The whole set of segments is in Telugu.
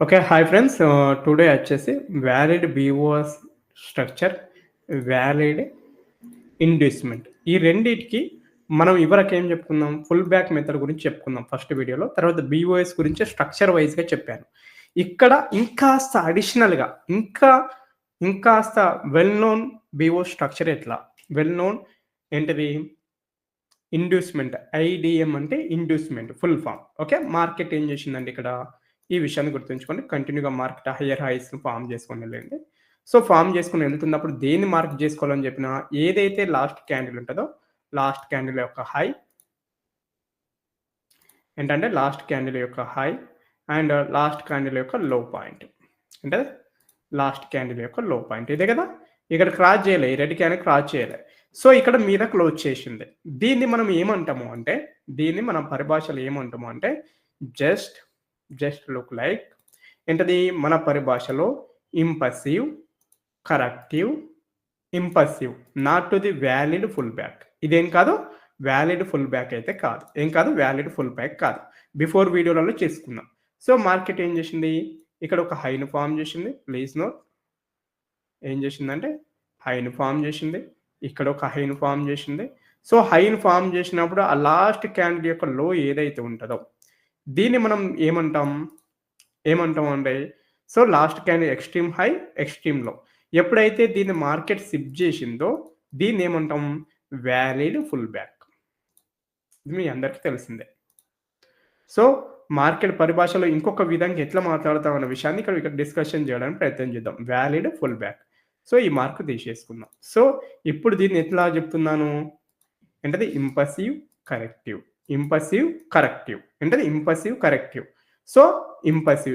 ఓకే. Hi friends. టుడే వచ్చేసి valid BOS structure, valid inducement. ఈ రెండిటికి మనం ఇదివరకు ఏం చెప్పుకున్నాం? ఫుల్ బ్యాక్ మెథడ్ గురించి చెప్పుకున్నాం ఫస్ట్ వీడియోలో. తర్వాత బీఓఎస్ గురించి స్ట్రక్చర్ వైస్‌గా చెప్పాను. ఇక్కడ ఇంకాస్త అడిషనల్‌గా ఇంకాస్త వెల్ నోన్ బీఓ స్ట్రక్చర్ ఎట్లా? వెల్ నోన్ ఏంటిది? ఇండ్యూస్‌మెంట్. ఐడీఎం అంటే inducement full form. Okay. Market ఏం చేసిందండి ఇక్కడ? ఈ విషయాన్ని గుర్తుంచుకోండి. కంటిన్యూ‌గా మార్కెట్ హైయర్ హైస్‌ని ఫార్మ్ చేసుకొని వెళ్ళింది. సో, ఫార్మ్ చేసుకొని వెళ్తున్నప్పుడు దేన్ని మార్క్ చేసుకోవాలని చెప్పినా, ఏదైతే లాస్ట్ క్యాండిల్ ఉంటదో, లాస్ట్ క్యాండిల్ యొక్క హై ఏంటంటే లాస్ట్ క్యాండిల్ యొక్క హై అండ్ లాస్ట్ క్యాండిల్ యొక్క లో పాయింట్. అంటే లాస్ట్ క్యాండిల్ యొక్క లో పాయింట్. ఇదే కదా! ఇక్కడ క్రాస్ చేయలే. ఈ రెడ్ క్యాండిల్ క్రాస్ చేయలే. సో, ఇక్కడ మీద క్లోజ్ చేసింది. దీన్ని మనం ఏమంటాము అంటే, దీన్ని మనం పరిభాషలో ఏమంటాము అంటే, జస్ట్, జస్ట్ లుక్ లైక్ ఏంటది మన పరిభాషలో impulsive, corrective, impulsive not to the valid pull back. ఇదేం కాదు వాలిడ్ ఫుల్ బ్యాక్ అయితే కాదు. ఏం కాదు వాలిడ్ ఫుల్ బ్యాక్ కాదు. బిఫోర్ వీడియోలలో చేసుకున్నాం. సో, మార్కెట్ ఏం చేసింది? ఇక్కడ ఒక హైని ఫార్మ్ చేసింది. Please note. ఏం చేసిందంటే హైని ఫార్మ్ చేసింది. ఇక్కడ ఒక హైని ఫార్మ్ చేసింది. సో, హైని ఫార్మ్ చేసినప్పుడు ఆ లాస్ట్ క్యాండిల్ యొక్క లో ఏదైతే ఉంటదో, దీన్ని మనం ఏమంటాం అంటే, so, last candle extreme high, extreme లో. ఎప్పుడైతే దీన్ని మార్కెట్ సిప్ చేసిందో, దీన్ని ఏమంటాం? Valid pull back. ఇది మీ అందరికీ తెలిసిందే. సో, మార్కెట్ పరిభాషలో ఇంకొక విధంగా ఎట్లా మాట్లాడతాం అన్న విషయాన్ని ఇక్కడ డిస్కషన్ చేయడానికి ప్రయత్నం చేద్దాం. Valid pull back. సో, ఈ మార్క్ తీసేసుకుందాం. సో, ఇప్పుడు దీన్ని ఎట్లా చెప్తున్నాను? ఏంటది? Impulsive, corrective. Impulsive, corrective. ఏంటది? Impulsive, corrective. సో,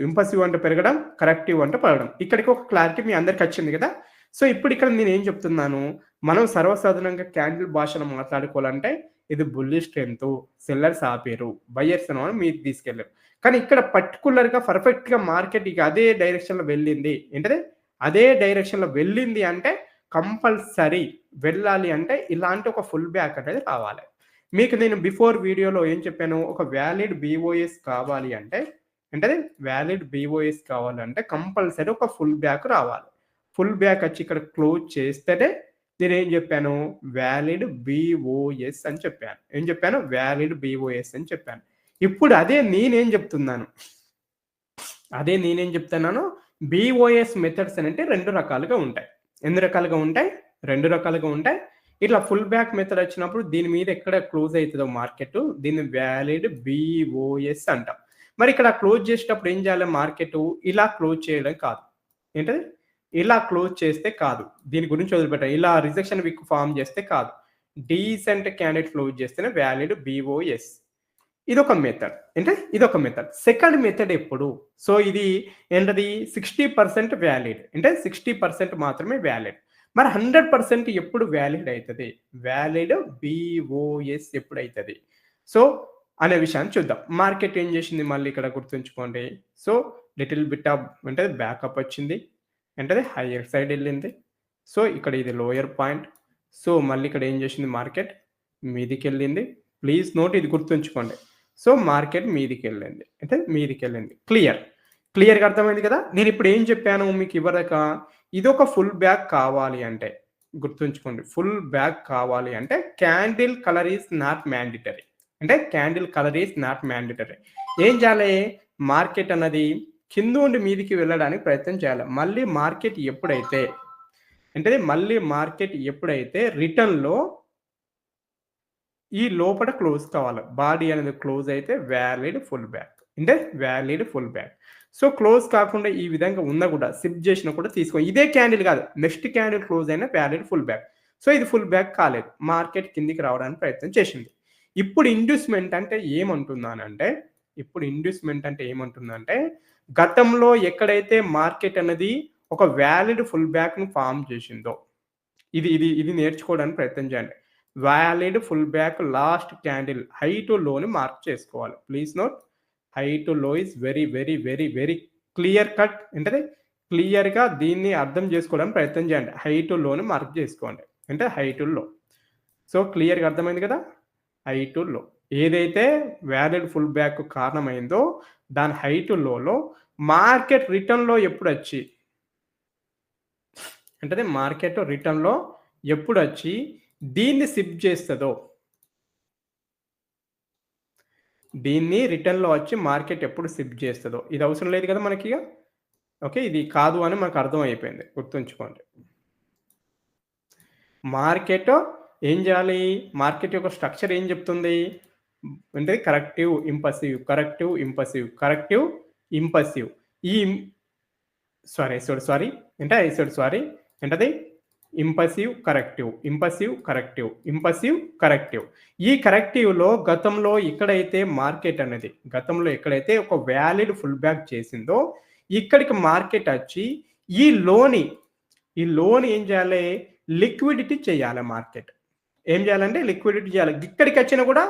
ఇంపల్సివ్ అంటే పెరగడం, కరెక్టివ్ అంటే పడడం. ఇక్కడికి ఒక క్లారిటీ మీ అందరికి వచ్చింది కదా! సో, ఇప్పుడు ఇక్కడ నేనేం చెప్తున్నాను? మనం సర్వసాధారణంగా క్యాండిల్ భాషలో మాట్లాడుకోవాలంటే ఇది బుల్లిష్ స్ట్రెంత్, సెల్లర్స్ ఆపారు, బయర్స్ ఏమో మీదకి తీసుకెళ్లారు. కానీ ఇక్కడ పర్టిక్యులర్‌గా పర్ఫెక్ట్‌గా మార్కెట్ ఇక అదే డైరెక్షన్‌లో వెళ్ళింది. ఏంటిది? అదే డైరెక్షన్‌లో వెళ్ళింది అంటే కంపల్సరీ వెళ్ళాలి అంటే ఇలాంటి ఒక ఫుల్ బ్యాక్ అనేది రావాలి. మీకు నేను బిఫోర్ వీడియోలో ఏం చెప్పాను? ఒక వాలిడ్ బీఓఎస్ కావాలి అంటే ఏంటది? వాలిడ్ బీఓఎస్ కావాలంటే కంపల్సరీ ఒక ఫుల్ బ్యాక్ రావాలి. ఫుల్ బ్యాక్ వచ్చి ఇక్కడ క్లోజ్ చేస్తేనే నేనేం చెప్పాను? వాలిడ్ బీఓఎస్ అని చెప్పాను. ఏం చెప్పాను? వాలిడ్ బీఓఎస్ అని చెప్పాను. ఇప్పుడు నేనేం చెప్తున్నాను? బీఓఎస్ మెథడ్స్ అంటే 2 రకాలుగా ఉంటాయి. ఎన్ని రకాలుగా ఉంటాయి? 2 రకాలుగా ఉంటాయి. ఇట్లా ఫుల్ బ్యాక్ మెథడ్ వచ్చినప్పుడు దీని మీద ఎక్కడ క్లోజ్ అయితదో మార్కెట్ దీన్ని వాలిడ్ బీఓఎస్ అంటాం. మరి ఇక్కడ క్లోజ్ చేసేటప్పుడు ఏం చేయాలి మార్కెట్? ఇలా క్లోజ్ చేయడం కాదు. ఏంటది? ఇలా క్లోజ్ చేస్తే కాదు. దీని గురించి వదిలిపెట్టాలి. ఇలా రిజెక్షన్ విక్ ఫార్మ్ చేస్తే కాదు. డీసెంట్ క్యాండిడేట్ క్లోజ్ చేస్తేనే వాలిడ్ బీఓఎస్. ఇదొక మెథడ్. ఇదొక మెథడ్. సెకండ్ మెథడ్ ఎప్పుడు? సో, ఇది ఏంటది? 60% వాలిడ్. అంటే 60% మాత్రమే వాలిడ్. మరి 100% ఎప్పుడు వాలిడ్ అయితది? Valid BOS ఎప్పుడైతది? సో, అనే విషయాన్ని చూద్దాం. మార్కెట్ ఏం చేసింది మళ్ళీ ఇక్కడ గుర్తుంచుకోండి. సో, లిటిల్ బిట్ ఆఫ్ అంటే బ్యాకప్ వచ్చింది. ఏంటది? Hire side ఎళ్ళింది. సో, ఇక్కడ ఇది లోయర్ పాయింట్. సో, మళ్ళీ ఇక్కడ ఏం చేసింది మార్కెట్? మీదికెళ్ళింది. ప్లీజ్ నోట్ ఇది గుర్తుంచుకోండి. సో, మార్కెట్ మీదికెళ్ళింది. అంటే మీదికెళ్ళింది. క్లియర్‌గా అర్థమైంది కదా! నేనిప్పుడు ఏం చెప్పాను మీకు ఇదివరక? ఇదొక ఫుల్ బ్యాక్ కావాలి అంటే గుర్తుంచుకోండి. ఫుల్ బ్యాక్ కావాలి అంటే candle colour is not mandatory. అంటే candle colour is not mandatory. ఏం చేయాలి? మార్కెట్ అన్నది కింద నుండి మీదికి వెళ్ళడానికి ప్రయత్నం చేయాలి. మళ్ళీ మార్కెట్ ఎప్పుడైతే రిటర్న్‌లో ఈ లోపట క్లోజ్ కావాలి. బాడీ అనేది క్లోజ్ అయితే వాలిడ్ ఫుల్ బ్యాక్. అంటే valid pull back. So, close కాకుండా ఈ విధంగా ఉన్నా కూడా సిప్ చేసినా కూడా తీసుకో. ఇదే క్యాండిల్ కాదు. నెక్స్ట్ క్యాండిల్ క్లోజ్ అయినా వాలిడ్ ఫుల్ బ్యాక్. సో, ఇది ఫుల్ బ్యాక్ కాలేదు. మార్కెట్ కిందికి రావడానికి ప్రయత్నం చేసింది. ఇప్పుడు ఇండ్యూస్‌మెంట్ అంటే ఏమంటుందంటే గతంలో ఎక్కడైతే మార్కెట్ అనేది ఒక వాలిడ్ ఫుల్ బ్యాక్‌ని ఫార్మ్ చేసిందో ఇది నేర్చుకోవడానికి ప్రయత్నం చేయండి. Valid pull back last candle high to లోని మార్క్ చేసుకోవాలి. ప్లీజ్ నోట్ హై టు లో is very, very, very, very clear cut. ఏంటది? క్లియర్‌గా దీన్ని అర్థం చేసుకోవడానికి ప్రయత్నం చేయండి. హై టు లోని మార్క్ చేసుకోండి. అంటే హై టు లో. సో, క్లియర్‌గా అర్థమైంది కదా! హై టు లో. ఏదైతే వ్యాలిడ్ ఫుల్ బ్యాక్ కారణమైందో దాని హై టు లోలో మార్కెట్ రిటర్న్‌లో ఎప్పుడొచ్చి అంటే మార్కెట్ రిటర్న్‌లో ఎప్పుడొచ్చి దీన్ని సిప్ చేస్తదో దీన్ని రిటర్న్‌లో వచ్చి మార్కెట్ ఎప్పుడు సిప్ చేస్తదో ఇది అవసరం లేదు కదా మనకిగ. ఓకే. ఇది కాదు అని మనకు అర్థమైపోయింది. గుర్తుంచుకోండి. మార్కెట్ ఏం జేయాలి? మార్కెట్ యొక్క స్ట్రక్చర్ ఏం జెప్తుంది? అంటే corrective, impulsive, corrective, impulsive, corrective, impulsive. ఈ సారీ. ఏంటది? Impulsive, corrective, impulsive, corrective, impulsive, corrective. ఈ కరెక్టివ్‌లో గతంలో ఎక్కడైతే మార్కెట్ అనేది గతంలో ఎక్కడైతే ఒక వ్యాలిడ్ ఫుల్ బ్యాక్ చేసిందో ఇక్కడికి మార్కెట్ వచ్చి ఈ లోన్ ఏం చేయాలి? లిక్విడిటీ చేయాలి మార్కెట్. ఏం చేయాలంటే లిక్విడిటీ చేయాలి. ఇక్కడికి వచ్చినా కూడా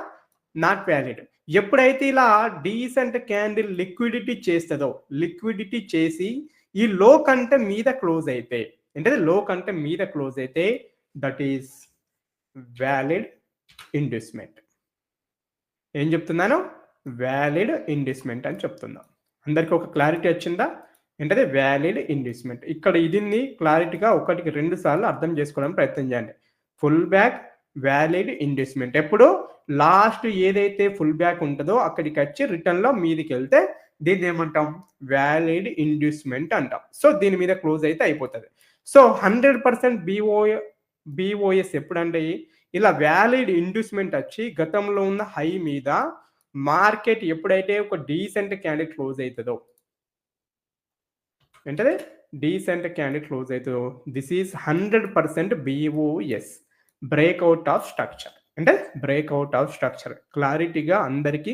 నాట్ వ్యాలిడ్. ఎప్పుడైతే ఇలా డీసెంట్ క్యాండిల్ లిక్విడిటీ చేసి ఈ లో కంటే మీద క్లోజ్ అయితే ఏంటది లో కంటే మీద క్లోజ్ అయితే దట్ ఈస్ వ్యాలిడ్ ఇండ్యూస్మెంట్. ఏం చెప్తున్నాను? వ్యాలిడ్ ఇండ్యూస్మెంట్ అని చెప్తున్నా. అందరికి ఒక క్లారిటీ వచ్చిందా? ఏంటది వ్యాలిడ్ ఇండ్యూస్మెంట్. ఇక్కడ దీన్ని క్లారిటీగా ఒకటికి 2 సార్లు అర్థం చేసుకోవడానికి ప్రయత్నం చేయండి. Full back, valid inducement. ఎప్పుడు లాస్ట్ ఏదైతే ఫుల్ బ్యాక్ ఉంటుందో అక్కడికి వచ్చి రిటర్న్‌లో మీదికెళ్తే దీన్ని ఏమంటాం? వ్యాలిడ్ ఇండ్యూస్మెంట్ అంటాం. సో దీని మీద క్లోజ్ అయితే అయిపోతది. సో 100% బీఓఎస్ ఎప్పుడండి? ఇలా వ్యాలిడ్ ఇండ్యూస్మెంట్ వచ్చి గతంలో ఉన్న హై మీద మార్కెట్ ఎప్పుడైతే ఒక డీసెంట్ క్యాండిల్ క్లోజ్ అయితదో ఏంటది? డీసెంట్ క్యాండిల్ క్లోజ్ అయితదో this is 100% BOS breakout of structure. అంటే బ్రేక్అవుట్ ఆఫ్ స్ట్రక్చర్. క్లారిటీగా అందరికీ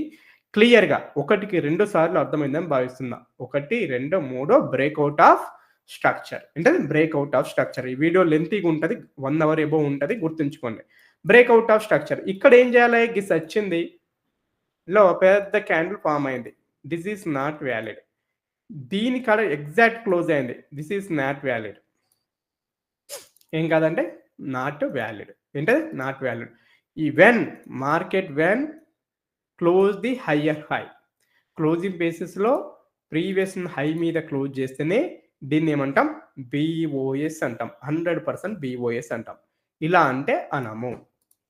క్లియర్‌గా ఒకటికి 2 సార్లు అర్థమైందని భావిస్తున్నా. 1, 2, 3 బ్రేక్అవుట్ ఆఫ్ స్ట్రక్చర్. అంటే బ్రేక్అవుట్ ఆఫ్ స్ట్రక్చర్. ఈ వీడియో లెంతీగా ఉంటది. 1 అవర్ అబోవ్ ఉంటది. గుర్తుంచుకోండి. Breakout of structure. ఇక్కడ ఏం చేయాలి? గిస్ వచ్చింది. లో పెద్ద క్యాండిల్ ఫార్మ్ అయింది. This is not valid. దీని కాడ ఎగ్జాక్ట్ క్లోజ్ అయింది. This is not valid. ఏం కాదంటే నాట్ వ్యాలిడ్. ఏంటది? Not valid. ఈ market close the higher high. Closing బేసిస్‌లో ప్రీవియస్ హై మీద క్లోజ్ చేస్తేనే దీన్ని ఏమంటాం? బీఓఎస్ అంటాం. 100% బీఓఎస్ అంటాం. ఇలా అంటే అనము.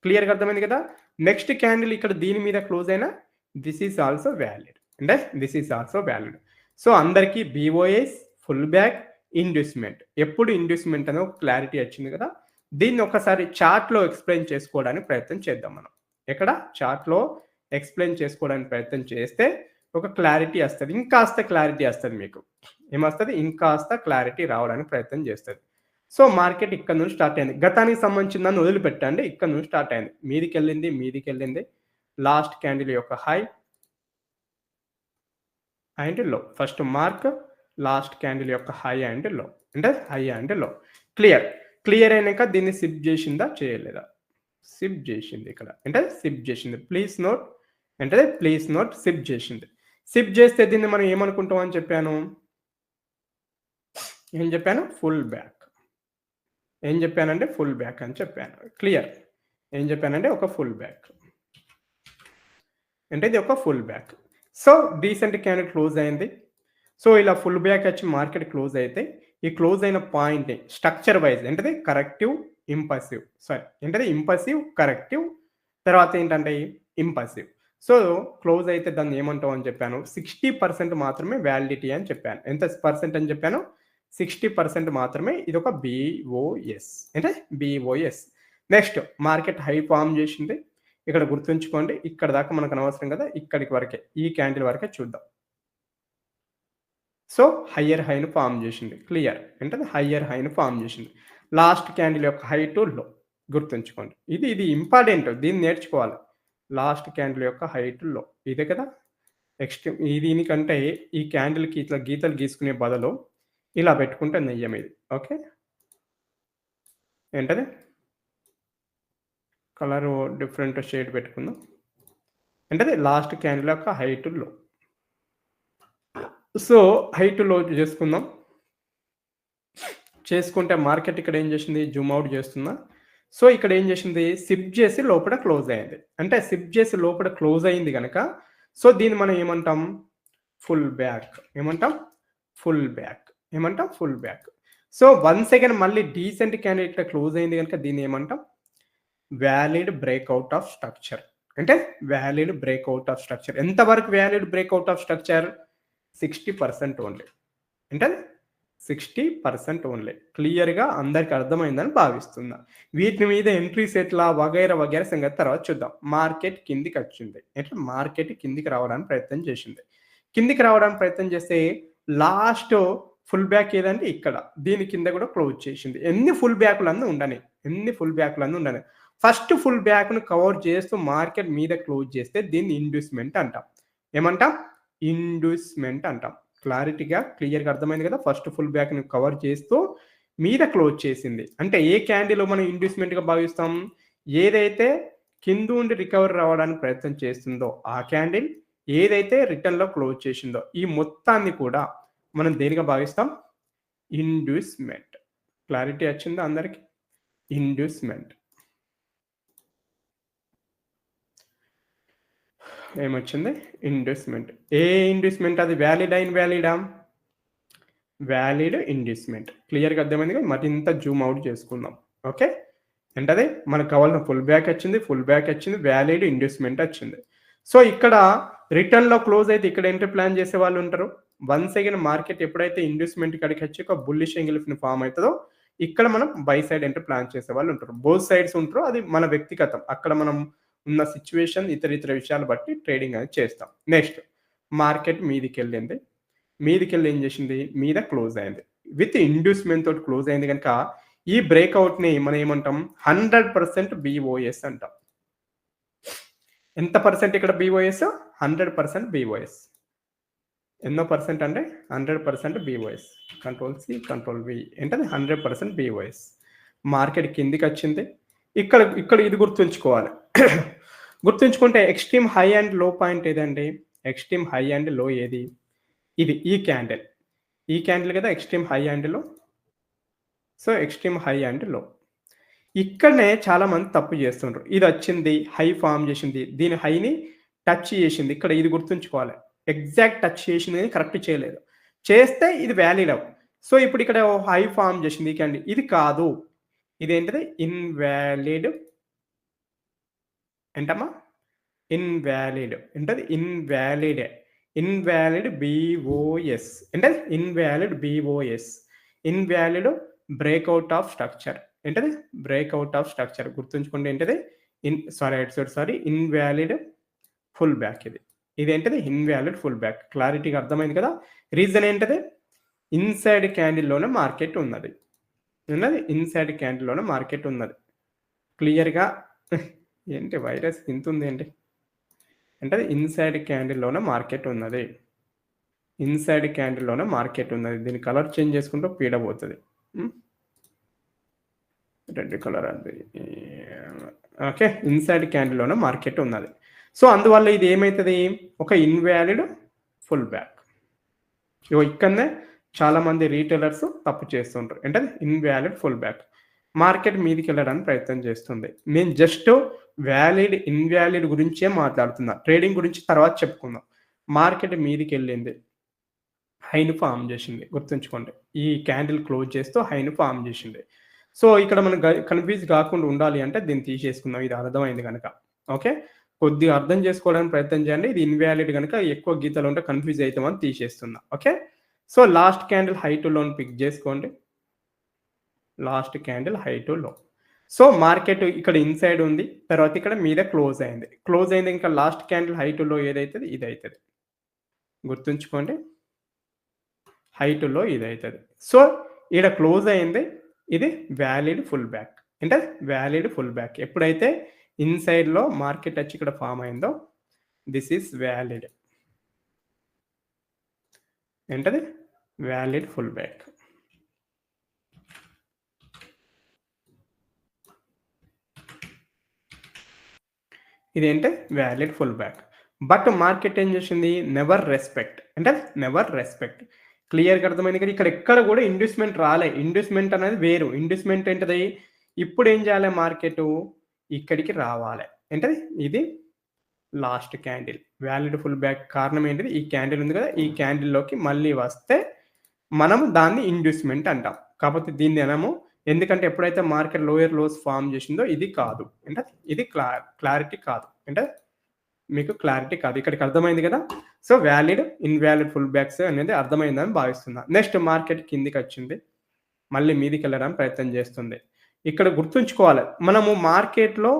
క్లియర్‌గా అర్థమైంది కదా? నెక్స్ట్ క్యాండిల్ ఇక్కడ దీని మీద క్లోజ్ అయినా దిస్ ఈజ్ ఆల్సో వ్యాలిడ్. అంటే this is also valid. So అందరికీ బీఓఎస్, ఫుల్ బ్యాక్, ఇండ్యూస్మెంట్. ఎప్పుడు ఇండ్యూస్మెంట్ అనే ఒక క్లారిటీ వచ్చింది కదా? దీన్ని ఒకసారి చార్ట్‌లో ఎక్స్‌ప్లెయిన్ చేసుకోవడానికి ప్రయత్నం చేద్దాం మనం. ఎక్కడ? చార్ట్‌లో ఎక్స్‌ప్లెయిన్ చేసుకోవడానికి ప్రయత్నం చేస్తే ఒక క్లారిటీ వస్తది. ఇంకాస్త క్లారిటీ వస్తది మీకు. ఏమొస్తది? ఇంకాస్త క్లారిటీ రావడానికి ప్రయత్నం చేస్తది. సో మార్కెట్ ఇక్కడ నుంచి స్టార్ట్ అయింది. గతానికి సంబంధించిందని వదిలిపెట్టండి. ఇక్కడ నుంచి స్టార్ట్ అయింది. మీదికెళ్ళింది. లాస్ట్ క్యాండిల్ యొక్క హై అండ్ లో. ఫస్ట్ మార్క్ లాస్ట్ క్యాండిల్ యొక్క హై అండ్ లో. అంటే హై అండ్ లో. క్లియర్ అయినాక దీన్ని సిప్ చేసిందా? చేయలేదా? సిప్ చేసింది ఇక్కడ. అంటే సిప్ చేసింది. ప్లీజ్ నోట్ సిప్ చేసింది. సిప్ చేస్తే దీన్ని మనం ఏమనుకుంటాం అని చెప్పాను? ఏం చెప్పాను? Full back. ఏం చెప్పానంటే ఫుల్ బ్యాక్ అని చెప్పాను. క్లియర్. ఏం చెప్పానంటే ఒక ఫుల్ బ్యాక్. అంటే ఇది ఒక full back. So decent candle close అయింది. సో ఇలా ఫుల్ బ్యాక్ వచ్చి మార్కెట్ క్లోజ్ అయితే ఈ క్లోజ్ అయిన పాయింట్ స్ట్రక్చర్ వైజ్ ఏంటది? Corrective, impulsive. Impulsive, corrective. తర్వాత ఏంటంటే ఇంపల్సివ్. సో క్లోజ్ అయితే దాన్ని ఏమంటాం అని చెప్పాను? 60% మాత్రమే వ్యాలిడిటీ అని చెప్పాను. ఎంత పర్సెంట్ అని చెప్పాను? 60% మాత్రమే ఇది ఒక బీఓఎస్. అంటే BOS. Next market high form చేసింది. ఇక్కడ గుర్తుంచుకోండి. ఇక్కడ దాకా మనకు అనవసరం కదా? ఇక్కడికి వరకే. ఈ క్యాండిల్ వరకే చూద్దాం. సో హయ్యర్ హైను ఫార్మ్ చేసింది. క్లియర్. ఏంటది? హయ్యర్ హైను ఫార్మ్ చేసింది. లాస్ట్ క్యాండిల్ యొక్క హై టు లో. గుర్తుంచుకోండి. ఇది ఇంపార్టెంట్. దీన్ని నేర్చుకోవాలి. లాస్ట్ క్యాండిల్ యొక్క హై టు లో. ఇదే కదా? నెక్స్ట్ దీనికంటే ఈ క్యాండిల్‌కి ఇట్లా గీతలు గీసుకునే బదులు ఇలా పెట్టుకుంటే నయ్యం ఇది. ఓకే. ఏంటది? కలరు డిఫరెంట్ షేడ్ పెట్టుకుందాం. ఏంటది? లాస్ట్ క్యాండిల్ యొక్క high to low. So high to లో చేసుకుందాం. చేసుకుంటే మార్కెట్ ఇక్కడ ఏం చేసింది? జూమ్ అవుట్ చేస్తున్నా. సో ఇక్కడ ఏం చేసింది, సిప్ చేసి లోపల క్లోజ్ అయింది. అంటే సిప్ చేసి లోపల క్లోజ్ అయింది గనక సో దీన్ని మనం ఏమంటాం, ఫుల్ బ్యాక్. ఏమంటాం, ఫుల్ బ్యాక్. ఏమంటాం, full back. So once again మళ్ళీ డీసెంట్ క్యాండిల్ ఇట్లా క్లోజ్ అయింది గనక దీన్ని ఏమంటాం, వ్యాలిడ్ బ్రేక్అవుట్ ఆఫ్ స్ట్రక్చర్. అంటే వ్యాలిడ్ బ్రేక్అవుట్ ఆఫ్ స్ట్రక్చర్. ఎంతవరకు valid breakout of structure, 60% only. అంటే 60% ఓన్లీ. క్లియర్‌గా అందరికి అర్థమైందని భావిస్తున్నా. వీటి మీద ఎంట్రీస్ ఎట్లా వగైరా వగైరా సంగతి తర్వాత చూద్దాం. మార్కెట్ కిందికొచ్చింది. అంటే మార్కెట్ కిందికి రావడానికి ప్రయత్నం చేసింది. కిందికి రావడానికి ప్రయత్నం చేస్తే లాస్ట్ ఫుల్ బ్యాక్ ఏదంటే ఇక్కడ. దీని కింద కూడా క్లోజ్ చేసింది. ఎన్ని ఫుల్ బ్యాక్‌లన్నా ఉండని. ఎన్ని ఫుల్ బ్యాక్‌లన్నా ఉండని. ఫస్ట్ ఫుల్ బ్యాక్‌ను కవర్ చేస్తూ మార్కెట్ మీద క్లోజ్ చేస్తే దీన్ని ఇండ్యూస్‌మెంట్ అంటాం. ఏమంటాం, ఇండ్యూస్‌మెంట్ అంటాం. క్లారిటీగా క్లియర్‌గా అర్థమైంది కదా. ఫస్ట్ ఫుల్ బ్యాక్‌ని కవర్ చేస్తూ మీద క్లోజ్ చేసింది. అంటే ఏ క్యాండిల్ మనం ఇండ్యూస్‌మెంట్‌గా భావిస్తాం, ఏదైతే కిందుండి రికవర్ రావడానికి ప్రయత్నం చేస్తుందో ఆ క్యాండిల్, ఏదైతే రిటర్న్‌లో క్లోజ్ చేసిందో ఈ మొత్తాన్ని కూడా మనం దేనిగా భావిస్తాం, ఇండ్యూస్‌మెంట్. క్లారిటీ వచ్చిందా అందరికి, ఇండ్యూస్‌మెంట్. ఏమొచ్చింది, ఇండ్యూస్‌మెంట్. ఏ ఇండ్యూస్‌మెంట్ అది, వ్యాలిడా ఇన్వాలిడా, వ్యాలిడ్ ఇండ్యూస్‌మెంట్. క్లియర్‌గా అర్థమైంది కదా. మరింత జూమ్ అవుట్ చేసుకుందాం. ఓకే, ఏంటది మనకు కావాల్సిన ఫుల్ బ్యాక్ వచ్చింది, ఫుల్ బ్యాక్ వచ్చింది, వ్యాలిడ్ ఇండ్యూస్‌మెంట్ వచ్చింది. సో ఇక్కడ రిటర్న్‌లో క్లోజ్ అయితే ఇక్కడ ఎంట్రీ ప్లాన్ చేసే వాళ్ళు ఉంటారు. వన్స్ అగైన్ మార్కెట్ ఎప్పుడైతే ఇండ్యూస్‌మెంట్ కాడికి వచ్చి ఒక బుల్లిష్ యాంగిల్‌ని ఫామ్ అవుతుందో ఇక్కడ మనం బై సైడ్ ఎంట్రీ ప్లాన్ చేసే వాళ్ళు ఉంటారు. బోత్ సైడ్స్ ఉంటారు. అది మన వ్యక్తిగతం. అక్కడ మనం ఉన్న సిచ్యువేషన్ ఇతర విషయాలు బట్టి ట్రేడింగ్ అనేది చేస్తాం. Next market మీదికెళ్ళింది. మీదికెళ్ళి ఏం చేసింది, మీద క్లోజ్ అయింది. విత్ ఇండ్యూస్‌మెంట్ తోటి క్లోజ్ అయింది కనుక ఈ బ్రేక్అవుట్‌ని మనం ఏమంటాం, 100% BOS అంటాం. ఎంత పర్సెంట్ ఇక్కడ BOS, 100% BOS. ఎన్నో పర్సెంట్ అంటే 100% BOS. కంట్రోల్-C కంట్రోల్-V. ఏంటది 100% BOS. మార్కెట్ కిందికి వచ్చింది. ఇక్కడ ఇది గుర్తుంచుకోవాలి. గుర్తుంచుకుంటే ఎక్స్ట్రీమ్ హై అండ్ లో పాయింట్ ఏదండి, ఎక్స్ట్రీమ్ హై అండ్ లో ఏది, ఇది ఈ క్యాండిల్. ఈ క్యాండిల్ కదా ఎక్స్ట్రీమ్ హై అండ్ లో. సో ఎక్స్ట్రీమ్ హై అండ్ లో. ఇక్కడనే చాలా మంది తప్పు చేస్తుండ్రు. ఇది వచ్చింది, హై ఫామ్ చేసింది, దీని హైని టచ్ చేసింది. ఇక్కడ ఇది గుర్తుంచుకోవాలి. ఎగ్జాక్ట్ టచ్ చేసింది కరెక్ట్ చేయలేదు. చేస్తే ఇది వ్యాలిడ్ అవ్వ. సో ఇప్పుడు ఇక్కడ హై ఫామ్ చేసింది ఈ క్యాండిల్, ఇది కాదు. ఇదేంటిది, ఇన్వాలిడ్. ఏంటమ్మా, ఇన్వాలిడ్. ఏంటది, ఇన్వాలిడ్. Invalid BOS. ఏంటది, invalid BOS. Invalid breakout of structure. ఏంటది, బ్రేక్అవుట్ ఆఫ్ స్ట్రక్చర్. గుర్తుంచుకోండి ఏంటది, సారీ ఇన్వాలిడ్ ఫుల్ బ్యాక్. ఇది ఏంటది, ఇన్వాలిడ్ ఫుల్ బ్యాక్. క్లారిటీగా అర్థమైంది కదా. రీజన్ ఏంటది, ఇన్సైడ్ క్యాండిల్లోనే మార్కెట్ ఉన్నది. ఇన్సైడ్ క్యాండిల్లోనే మార్కెట్ ఉన్నది. క్లియర్‌గా ఏంటి వైరస్ ఇంత ఉంది ఏంటి అంటే, ఇన్సైడ్ క్యాండిల్లోనే మార్కెట్ ఉన్నది. ఇన్సైడ్ క్యాండిల్లోనే మార్కెట్ ఉన్నది. దీని కలర్ చేంజ్ చేసుకుంటూ పీడబోతుంది. రెడ్ కలర్ అది. ఓకే, ఇన్సైడ్ క్యాండిల్లోనే మార్కెట్ ఉన్నది. సో అందువల్ల ఇది ఏమవుతుంది, ఒక ఇన్వాలిడ్ ఫుల్ బ్యాక్. ఇక్కడనే చాలా మంది రీటైలర్స్ తప్పు చేస్తుంటారు. అంటే ఇన్వాలిడ్ ఫుల్ బ్యాక్. మార్కెట్ మీదికి వెళ్ళడానికి ప్రయత్నం చేస్తుంది. నేను జస్ట్ వ్యాలిడ్ ఇన్వాలిడ్ గురించే మాట్లాడుతున్నా. ట్రేడింగ్ గురించి తర్వాత చెప్పుకుందాం. మార్కెట్ మీదికి వెళ్ళింది, హైను ఫామ్ చేసింది. గుర్తుంచుకోండి, ఈ క్యాండిల్ క్లోజ్ చేస్తూ హైను ఫామ్ చేసింది. సో ఇక్కడ మనం కన్ఫ్యూజ్ కాకుండా ఉండాలి అంటే దీన్ని తీసేసుకుందాం. ఇది అర్థమైంది కనుక. ఓకే, కొద్దిగా అర్థం చేసుకోవడానికి ప్రయత్నం చేయండి. ఇది ఇన్వాలిడ్ కనుక ఎక్కువ గీతలు ఉంటే కన్ఫ్యూజ్ అవుతామని తీసేస్తున్నా. Okay, so last candle high to లోని పిక్ చేసుకోండి. Last candle high to low. So market ఇక్కడ ఇన్సైడ్ ఉంది, తర్వాత ఇక్కడ మీద క్లోజ్ అయింది. క్లోజ్ అయింది ఇంకా లాస్ట్ క్యాండిల్ హై టు లో ఏదైతుంది, ఇది అవుతుంది. గుర్తుంచుకోండి, హై టు లో ఇది అవుతుంది. సో ఇక్కడ క్లోజ్ అయింది, ఇది వ్యాలిడ్ ఫుల్ బ్యాక్. అంటే వ్యాలిడ్ ఫుల్ బ్యాక్. ఎప్పుడైతే ఇన్సైడ్ లో మార్కెట్ వచ్చి ఇక్కడ ఫామ్ అయిందో దిస్ ఈస్ వ్యాలిడ్. ఏంటది, వ్యాలిడ్ ఫుల్ బ్యాక్. ఇదేంటే valid pull back. But market ఏం చేసింది, నెవర్ రెస్పెక్ట్. అంటే నెవర్ రెస్పెక్ట్. క్లియర్‌గా అర్థమైంది కదా. ఇక్కడ ఎక్కడ కూడా ఇండ్యూస్‌మెంట్ రాలే. ఇండ్యూస్‌మెంట్ అనేది వేరు. ఇండ్యూస్‌మెంట్ ఏంటది, ఇప్పుడు ఏం చేయాలి మార్కెట్ ఇక్కడికి రావాలి. ఏంటది ఇది last candle valid pull back కారణం ఏంటిది ఈ క్యాండిల్ ఉంది కదా ఈ క్యాండిల్లోకి మళ్ళీ వస్తే మనం దాన్ని ఇండ్యూస్మెంట్ అంటాం. కాకపోతే దీన్ని అనము. ఎందుకంటే ఎప్పుడైతే మార్కెట్ లోయర్ లోస్ ఫామ్ చేసిందో ఇది కాదు. అంటే ఇది క్లారిటీ కాదు. అంటే మీకు క్లారిటీ కాదు. ఇక్కడికి అర్థమైంది కదా. So valid invalid full backs అనేది అర్థమైందని భావిస్తున్నా. నెక్స్ట్ మార్కెట్ కిందికి వచ్చింది. మళ్ళీ మీదికి వెళ్ళడానికి ప్రయత్నం చేస్తుంది. ఇక్కడ గుర్తుంచుకోవాలి మనము మార్కెట్లో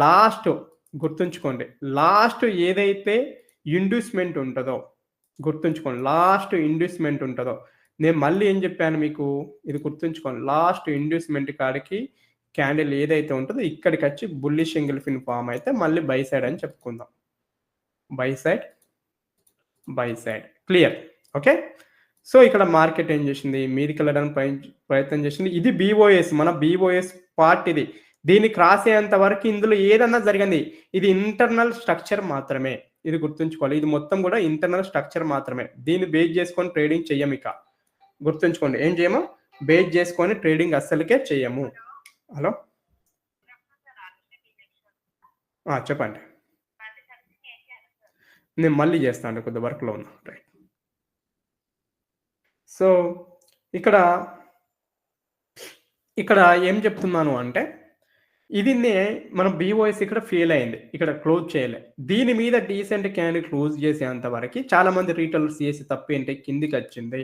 లాస్ట్ గుర్తుంచుకోండి లాస్ట్ ఏదైతే ఇండ్యూస్మెంట్ ఉంటుందో గుర్తుంచుకోండి లాస్ట్ ఇండ్యూస్మెంట్ ఉంటుందో నేను మళ్ళీ ఏం చెప్పాను మీకు ఇది గుర్తుంచుకోండి లాస్ట్ ఇండ్యూస్మెంట్ కాడికి క్యాండిల్ ఏదైతే ఉంటుందో ఇక్కడికి వచ్చి బుల్లిష్ ఎంగిల్ఫిన్ ఫామ్ అయితే మళ్ళీ బై సైడ్ అని చెప్పుకుందాం. By side clear okay. So ఇక్కడ మార్కెట్ ఏం చేసింది మీదికి వెళ్ళడానికి ప్రయత్నం చేసింది. ఇది బీఓఎస్ మన బీఓఎస్ పార్ట్ ఇది. దీన్ని క్రాస్ అయ్యేంత వరకు ఇందులో ఏదన్నా జరిగింది ఇది ఇంటర్నల్ స్ట్రక్చర్ మాత్రమే. ఇది గుర్తుంచుకోవాలి. ఇది మొత్తం కూడా ఇంటర్నల్ స్ట్రక్చర్ మాత్రమే. దీన్ని బేస్ చేసుకొని ట్రేడింగ్ చెయ్యం. ఇక గుర్తుంచుకోండి ఏం చేయము బేస్ చేసుకొని ట్రేడింగ్ అస్సలకే చెయ్యము. హలో చెప్పండి. నేను మళ్ళీ చేస్తాను కొద్ది వర్క్లో ఉన్నా. రైట్. సో ఇక్కడ ఏం చెప్తున్నాను అంటే ఇది మనం బీఓఎస్ ఇక్కడ ఫెయిల్ అయింది. ఇక్కడ క్లోజ్ చేయలే. దీని మీద డీసెంట్ క్యాండిల్ క్లోజ్ చేసేంత వరకు చాలా మంది రీటైలర్స్ చేసి తప్పు ఏంటి కిందికి వచ్చింది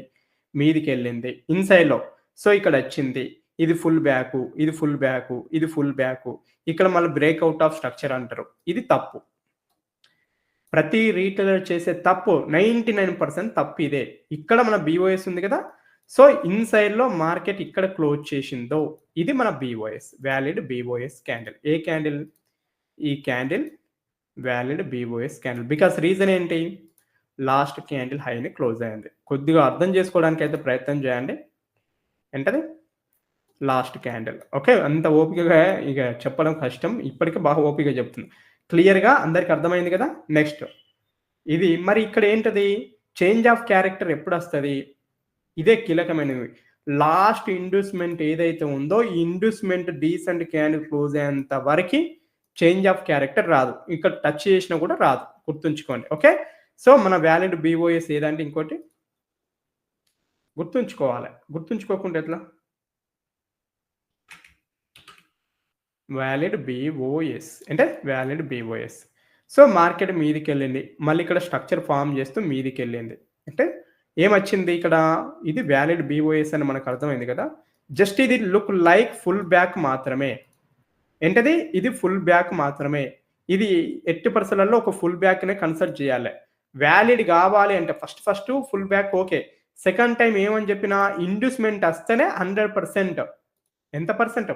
మీదికి వెళ్ళింది ఇన్సైడ్లో. సో ఇక్కడ వచ్చింది ఇది ఫుల్ బ్యాక్ ఇది ఫుల్ బ్యాక్ ఇది ఫుల్ బ్యాక్ ఇక్కడ మళ్ళీ బ్రేక్అవుట్ ఆఫ్ స్ట్రక్చర్ అంటారు. ఇది తప్పు. ప్రతి రీటైలర్ చేసే తప్పు 99% తప్పు ఇదే. ఇక్కడ మన బీఓఎస్ ఉంది కదా. సో ఇన్సైడ్లో మార్కెట్ ఇక్కడ క్లోజ్ చేసిందో ఇది మన బీఓఎస్ వ్యాలిడ్ బీఓఎస్ క్యాండిల్. ఏ క్యాండిల్ ఈ candle valid BOS candle. Because reason ఏంటి లాస్ట్ క్యాండిల్ హైని క్లోజ్ అయింది. కొద్దిగా అర్థం చేసుకోవడానికి అయితే ప్రయత్నం చేయండి. ఏంటది లాస్ట్ క్యాండిల్. ఓకే అంత ఓపికగా ఇక చెప్పడం కష్టం. ఇప్పటికీ బాగా ఓపికగా చెప్తుంది. క్లియర్గా అందరికి అర్థమైంది కదా. నెక్స్ట్ ఇది మరి ఇక్కడ ఏంటది చేంజ్ ఆఫ్ క్యారెక్టర్ ఎప్పుడు వస్తుంది ఇదే కీలకమైనది. లాస్ట్ ఇండ్యూస్మెంట్ ఏదైతే ఉందో ఈ ఇండ్యూస్మెంట్ డీసెంట్ క్యాండిల్ క్లోజ్ అయ్యేంత వరకు చేంజ్ ఆఫ్ క్యారెక్టర్ రాదు. ఇక్కడ టచ్ చేసినా కూడా రాదు. గుర్తుంచుకోండి. ఓకే. సో మన వ్యాలిడ్ బీఓఎస్ ఏదంటే ఇంకోటి గుర్తుంచుకోవాలి. గుర్తుంచుకోకుండా ఎట్లా వ్యాలిడ్ బీఓఎస్ అంటే వ్యాలిడ్ బీఓఎస్. సో మార్కెట్ మీదికి వెళ్ళింది. మళ్ళీ ఇక్కడ స్ట్రక్చర్ ఫామ్ చేస్తూ మీదికి వెళ్ళింది. అంటే ఏమొచ్చింది ఇక్కడ ఇది వ్యాలిడ్ బీఓఎస్ అని మనకు అర్థమైంది కదా. జస్ట్ ఇది లుక్ లైక్ ఫుల్ బ్యాక్ మాత్రమే. ఏంటది ఇది ఫుల్ బ్యాక్ మాత్రమే. ఇది ఎట్టి పరిస్థితులలో ఒక ఫుల్ బ్యాక్నే కన్సిడర్ చేయాలి. వ్యాలిడ్ కావాలి అంటే first full back okay. Second time ఏమని చెప్పినా ఇండ్యూస్మెంట్ వస్తేనే 100% ఎంత పర్సెంట్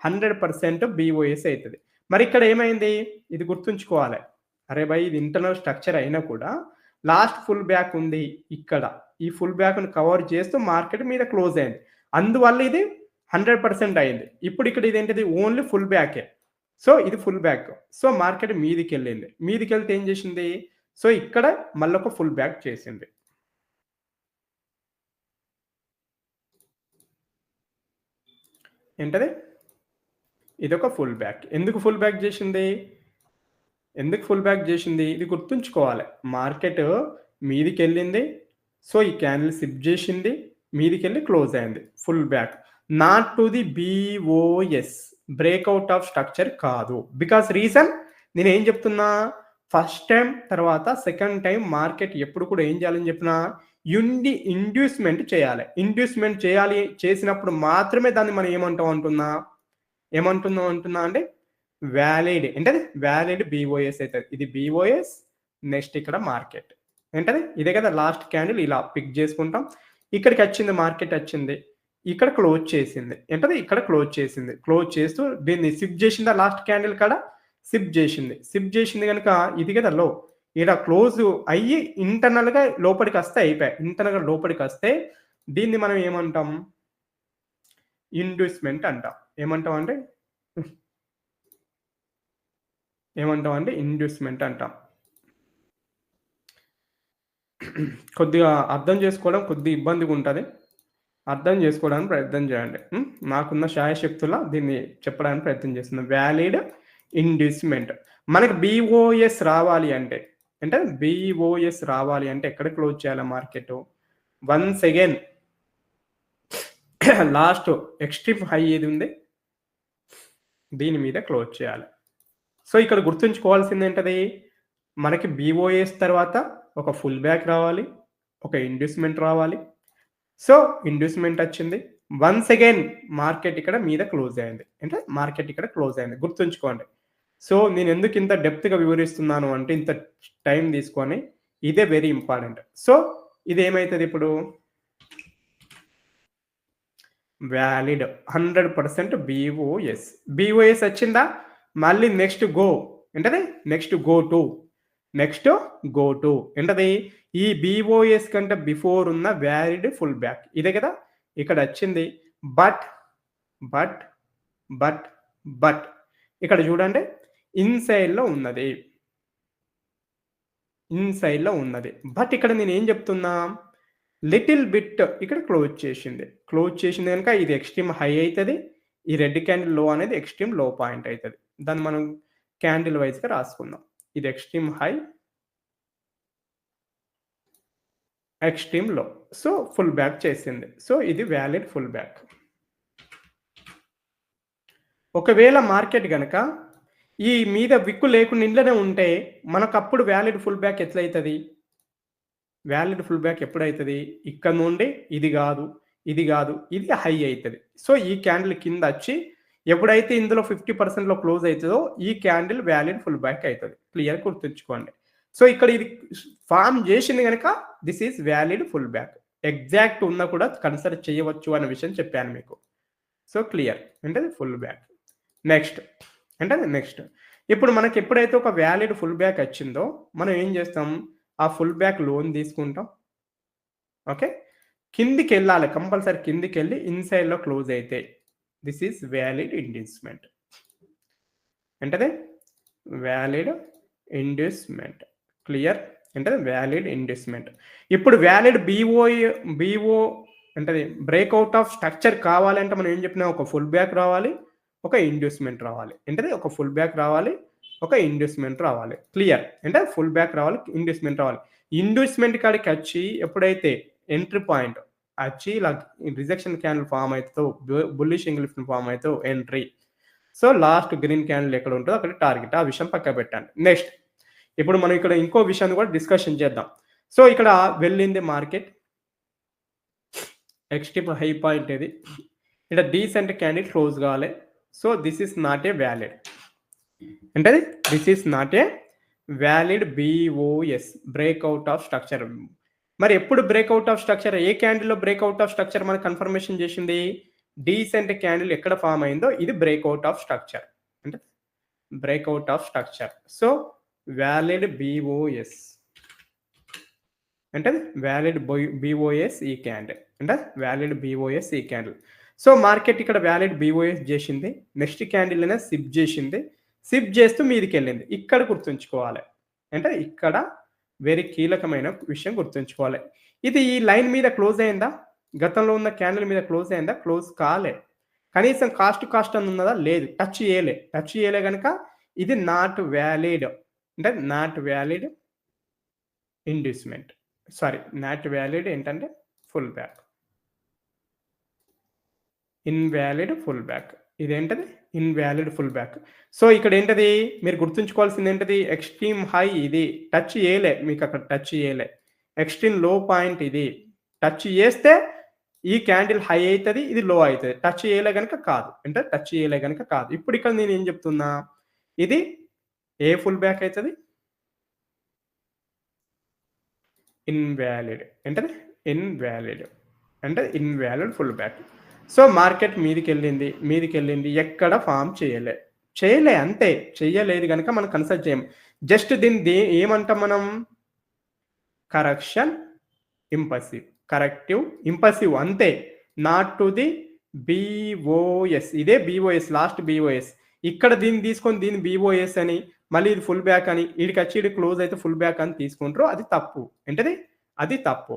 100% బీఓఎస్ అవుతుంది. మరి ఇక్కడ ఏమైంది ఇది గుర్తుంచుకోవాలి. అరే భయ్ ఇది ఇంటర్నల్ స్ట్రక్చర్ అయినా కూడా లాస్ట్ ఫుల్ బ్యాక్ ఉంది. ఇక్కడ ఈ ఫుల్ బ్యాక్ను కవర్ చేస్తూ మార్కెట్ మీద క్లోజ్ అయింది. అందువల్ల ఇది 100% అయింది. ఇప్పుడు ఇక్కడ ఇది ఏంటిది ఓన్లీ ఫుల్ బ్యాకే. సో ఇది ఫుల్ బ్యాక్. సో మార్కెట్ మీదికి వెళ్ళింది. మీదికి వెళ్తే ఏం చేసింది సో ఇక్కడ మళ్ళీ ఒక ఫుల్ బ్యాక్ చేసింది. ఏంటది ఇదొక ఫుల్ బ్యాక్. ఎందుకు ఫుల్ బ్యాక్ చేసింది ఇది గుర్తుంచుకోవాలి. మార్కెట్ మీదికి వెళ్ళింది. సో ఈ క్యాండిల్ సిప్ చేసింది మీదికి వెళ్ళి క్లోజ్ అయింది. Full back not to the BOS breakout of structure కాదు. బికాస్ రీజన్ నేను ఏం చెప్తున్నా ఫస్ట్ టైం తర్వాత సెకండ్ టైం మార్కెట్ ఎప్పుడు కూడా ఏం చేయాలని చెప్పినా ఇండ్యూస్మెంట్ చేయాలి. ఇండ్యూస్మెంట్ చేసినప్పుడు మాత్రమే దాన్ని మనం ఏమంటున్నాం అంటున్నా అంటే వ్యాలిడ్ ఏంటది వ్యాలిడ్ బీఓఎస్ అవుతుంది. ఇది బీఓఎస్. నెక్స్ట్ ఇక్కడ మార్కెట్ ఏంటది ఇదే కదా లాస్ట్ క్యాండిల్ ఇలా పిక్ చేసుకుంటాం. ఇక్కడికి వచ్చింది మార్కెట్ వచ్చింది ఇక్కడ క్లోజ్ చేసింది. ఏంటది ఇక్కడ క్లోజ్ చేసింది. క్లోజ్ చేస్తూ దీన్ని సిప్ చేసిందా లాస్ట్ క్యాండిల్ కాడ సిప్ చేసింది కనుక ఇది కదా లో ఇక్కడ క్లోజ్ అయ్యి ఇంటర్నల్గా లోపలికి వస్తే అయిపోయాయి. ఇంటర్నల్గా లోపలికి వస్తే దీన్ని మనం ఏమంటాం ఇండ్యూస్మెంట్ అంటాం. ఏమంటాం అంటే ఇండ్యూస్మెంట్ అంటాం. కొద్దిగా అర్థం చేసుకోవడం కొద్దిగా ఇబ్బందిగా ఉంటుంది. అర్థం చేసుకోవడానికి ప్రయత్నం చేయండి. నాకున్న శాయశక్తులా దీన్ని చెప్పడానికి ప్రయత్నం చేస్తున్నా. Valid inducement. మనకి బీఓఎస్ రావాలి అంటే బీఓఎస్ రావాలి అంటే ఎక్కడ క్లోజ్ చేయాలి market? Once again last extreme high ఏది ఉంది దీని మీద క్లోజ్ చేయాలి. సో ఇక్కడ గుర్తుంచుకోవాల్సింది ఏంటది, మనకి బీఓఎస్ తర్వాత ఒక ఫుల్ బ్యాక్ రావాలి, ఒక ఇండ్యూస్మెంట్ రావాలి. సో ఇండ్యూస్మెంట్ వచ్చింది, వన్స్ అగైన్ మార్కెట్ ఇక్కడ మీద క్లోజ్ అయింది, అంటే మార్కెట్ ఇక్కడ క్లోజ్ అయింది. గుర్తుంచుకోండి. సో నేను ఎందుకు ఇంత డెప్త్గా వివరిస్తున్నాను అంటే, ఇంత టైం తీసుకొని, ఇదే వెరీ ఇంపార్టెంట్. సో ఇది ఏమవుతుంది ఇప్పుడు, వ్యాలిడ్ 100% బీఓఎస్. బీఓఎస్ వచ్చిందా, మళ్ళీ నెక్స్ట్ గో ఏంటది, నెక్స్ట్ గో టు ఏంటది, ఈ బీఓఎస్ కంటే బిఫోర్ ఉన్న వ్యాలిడ్ ఫుల్ బ్యాక్ ఇదే కదా. ఇక్కడ వచ్చింది బట్ ఇక్కడ చూడండి ఇన్సైడ్లో ఉన్నది. బట్ ఇక్కడ నేను ఏం చెప్తున్నా, లిటిల్ బిట్ ఇక్కడ క్లోజ్ చేసింది కనుక ఇది ఎక్స్ట్రీమ్ హై అవుతుంది. ఈ రెడ్ క్యాండిల్ లో అనేది ఎక్స్ట్రీమ్ లో పాయింట్ అవుతుంది. దాన్ని మనం క్యాండిల్ వైజ్గా రాసుకుందాం. ఇది extreme high, extreme low. So pull back చేసింది. సో ఇది వ్యాలిడ్ ఫుల్ బ్యాక్. ఒకవేళ మార్కెట్ కనుక ఈ మీద విక్కు లేకుండా ఇంట్లోనే ఉంటే మనకు అప్పుడు వ్యాలిడ్ ఫుల్ బ్యాక్ ఎట్లయితుంది, వ్యాలిడ్ ఫుల్ బ్యాక్ ఎప్పుడైతుంది, ఇక్కడ నుండి ఇది కాదు ఇది హై అవుతుంది. సో ఈ క్యాండిల్ కింద వచ్చి ఎప్పుడైతే ఇందులో 50%లో క్లోజ్ అవుతుందో ఈ క్యాండిల్ వ్యాలిడ్ ఫుల్ బ్యాక్ అవుతుంది. క్లియర్ గుర్తుంచుకోండి. సో ఇక్కడ ఇది ఫామ్ చేసింది కనుక this is valid pull back. Exact ఉన్నా కూడా కన్సిడర్ చేయవచ్చు అనే విషయం చెప్పాను మీకు. సో క్లియర్ అంటే ఫుల్ బ్యాక్. నెక్స్ట్ ఇప్పుడు మనకి ఎప్పుడైతే ఒక వ్యాలిడ్ ఫుల్ బ్యాక్ వచ్చిందో మనం ఏం చేస్తాం, ఆ ఫుల్ బ్యాక్ లోన్ తీసుకుంటాం. ఓకే, కిందికి వెళ్ళాలి, కంపల్సరీ కిందికి వెళ్ళి ఇన్సైడ్లో క్లోజ్ అయితే దిస్ ఈజ్ వ్యాలిడ్ ఇండ్యూస్మెంట్. అంటే వ్యాలిడ్ ఇండ్యూస్మెంట్. క్లియర్ అంటే వ్యాలిడ్ ఇండ్యూస్మెంట్. ఇప్పుడు వ్యాలిడ్ బీఓ అంటే బ్రేక్అవుట్ ఆఫ్ స్ట్రక్చర్ కావాలంటే మనం ఏం చెప్పినా, ఒక ఫుల్ బ్యాక్ రావాలి, ఒక ఇండ్యూస్మెంట్ రావాలి. అంటే ఒక ఫుల్ బ్యాక్ రావాలి, ఒక ఇండ్యూస్మెంట్ రావాలి. క్లియర్ అంటే ఫుల్ బ్యాక్ రావాలి, ఇండ్యూస్మెంట్ రావాలి. ఇండ్యూస్మెంట్ కాడికి వచ్చి ఎప్పుడైతే ఎంట్రీ పాయింట్ వచ్చి ఇలా రిజెక్షన్ క్యాండిల్ ఫామ్ అవుతుందో, బుల్లిష్ ఎంగిల్ ఫామ్ అవుతుందో entry. So last green candle ఎక్కడ ఉంటుందో అక్కడ టార్గెట్. ఆ విషయం పక్క పెట్టండి. నెక్స్ట్ ఇప్పుడు మనం ఇక్కడ ఇంకో విషయాన్ని కూడా డిస్కషన్ చేద్దాం. సో ఇక్కడ వెళ్ళింది మార్కెట్, ఎక్స్ట్రీమ్ హై పాయింట్ ఇది, ఇక్కడ డీసెంట్ క్యాండిల్ క్లోజ్ కావాలి. So this is not a valid. అంటే this is not a valid BOS, breakout of structure. మరి ఎప్పుడు బ్రేక్అవుట్ ఆఫ్ స్ట్రక్చర్, ఏ క్యాండిల్లో బ్రేక్అవుట్ ఆఫ్ స్ట్రక్చర్ మనకు కన్ఫర్మేషన్ చేసింది, డీసెంట్ క్యాండిల్ ఎక్కడ ఫామ్ అయిందో ఇది బ్రేక్అవుట్ ఆఫ్ స్ట్రక్చర్. అంటే breakout of structure. So valid BOS అంటే వ్యాలిడ్ బీఓఎస్ ఈ క్యాండిల్, అంటే వ్యాలిడ్ బీఓఎస్ ఈ క్యాండిల్. సో మార్కెట్ ఇక్కడ వ్యాలిడ్ బీఓఎస్ చేసింది, నెక్స్ట్ క్యాండిల్ అయినా సిప్ చేసింది, సిప్ చేస్తూ మీదికి వెళ్ళింది. ఇక్కడ గుర్తుంచుకోవాలి, అంటే ఇక్కడ వెరీ కీలకమైన విషయం గుర్తుంచుకోవాలి. ఇది ఈ లైన్ మీద క్లోజ్ అయిందా, గతంలో ఉన్న క్యాండిల్ మీద క్లోజ్ అయిందా, క్లోజ్ కాలే. కనీసం కాస్ట్ అని ఉన్నదా, లేదు, టచ్ చేయలే కనుక ఇది నాట్ వ్యాలిడ్, అంటే not valid inducement, sorry not valid ఏంటంటే pull back, invalid pull back. ఇదేంటది, ఇన్వాలిడ్ ఫుల్ బ్యాక్. సో ఇక్కడ ఏంటది మీరు గుర్తుంచుకోవాల్సింది ఏంటది, ఎక్స్ట్రీమ్ హై ఇది టచ్ చేయలే, మీకు అక్కడ టచ్ చేయలే. ఎక్స్ట్రీమ్ లో పాయింట్ ఇది టచ్ చేస్తే ఈ క్యాండిల్ హై అవుతుంది, ఇది లో అవుతుంది. టచ్ చేయలే కనుక కాదు, అంటే టచ్ చేయలే కనుక కాదు. ఇప్పుడు ఇక్కడ నేను ఏం చెప్తున్నా, ఇది ఏ ఫుల్ బ్యాక్ అవుతుంది, ఇన్వాలిడ్. ఏంటది ఇన్వాలిడ్, అంటే invalid pull back. So market మీదికి వెళ్ళింది, ఎక్కడ ఫామ్ చేయలే అంతే. చెయ్యలేదు కనుక మనం కన్సిడర్ చేయం. జస్ట్ దీన్ని ఏమంటాం మనం, కరెక్షన్ ఇంపల్సివ్, కరెక్టివ్ ఇంపల్సివ్ అంతే. నాట్ టు ది బీఓఎస్, ఇదే బీఓఎస్, లాస్ట్ బీఓఎస్. ఇక్కడ దీన్ని తీసుకొని దీన్ని బీఓఎస్ అని, మళ్ళీ ఇది ఫుల్ బ్యాక్ అని, వీడికి వచ్చి క్లోజ్ అయితే ఫుల్ బ్యాక్ అని తీసుకుంటారు. అది తప్పు. ఏంటది, అది తప్పు.